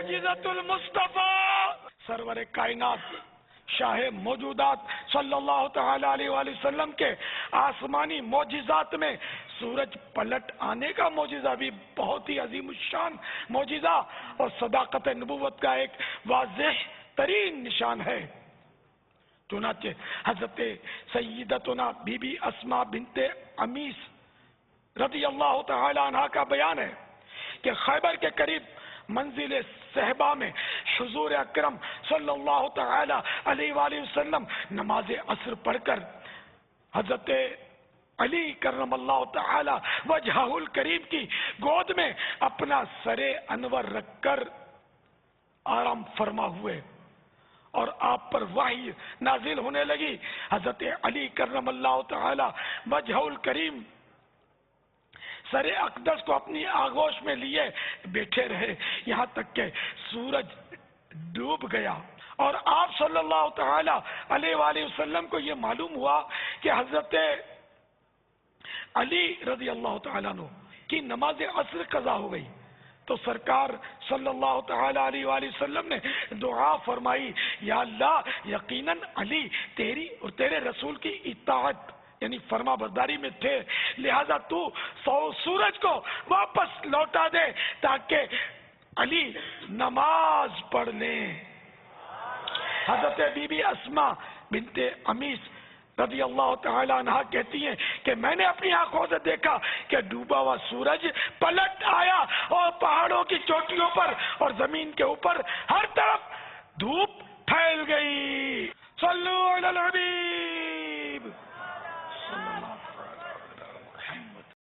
معجزۃ المصطفیٰ، سرور کائنات شاہ موجودات صلی اللہ تعالی علیہ وآلہ وسلم کے آسمانی معجزات میں سورج پلٹ آنے کا معجزہ بھی بہت ہی عظیم الشان معجزہ اور صداقت نبوت کا ایک واضح ترین نشان ہے۔ چنانچہ حضرت سیدتنا بی بی اسماء بنت عمیس رضی اللہ تعالی عنہ کا بیان ہے کہ خیبر کے قریب منزل صحبہ میں حضور اکرم صلی اللہ تعالی علیہ وآلہ وسلم نماز عصر پڑھ کر حضرت علی کرم اللہ تعالی وجہہ الکریم کی گود میں اپنا سر انور رکھ کر آرام فرما ہوئے اور آپ پر وحی نازل ہونے لگی۔ حضرت علی کرم اللہ تعالی وجہہ الکریم سر اقدس کو اپنی آغوش میں لیے بیٹھے رہے یہاں تک کہ سورج ڈوب گیا، اور آپ صلی اللہ تعالی علیہ وآلہ وسلم کو یہ معلوم ہوا کہ حضرت علی رضی اللہ تعالیٰ عنہ کی نماز عصر قضا ہو گئی، تو سرکار صلی اللہ تعالی علیہ وآلہ وسلم نے دعا فرمائی، یا اللہ یقیناً علی تیری اور تیرے رسول کی اطاعت یعنی فرما برداری میں تھے، لہذا تو سورج کو واپس لوٹا دے تاکہ علی نماز پڑھ لیں۔ حضرت بی بی اسماء بنت عمیس رضی اللہ تعالی عنہ کہتی ہیں کہ میں نے اپنی آنکھوں سے دیکھا کہ ڈوبا ہوا سورج پلٹ آیا اور پہاڑوں کی چوٹیوں پر اور زمین کے اوپر ہر طرف دھوپ پھیل گئی۔ صلو علی النبی۔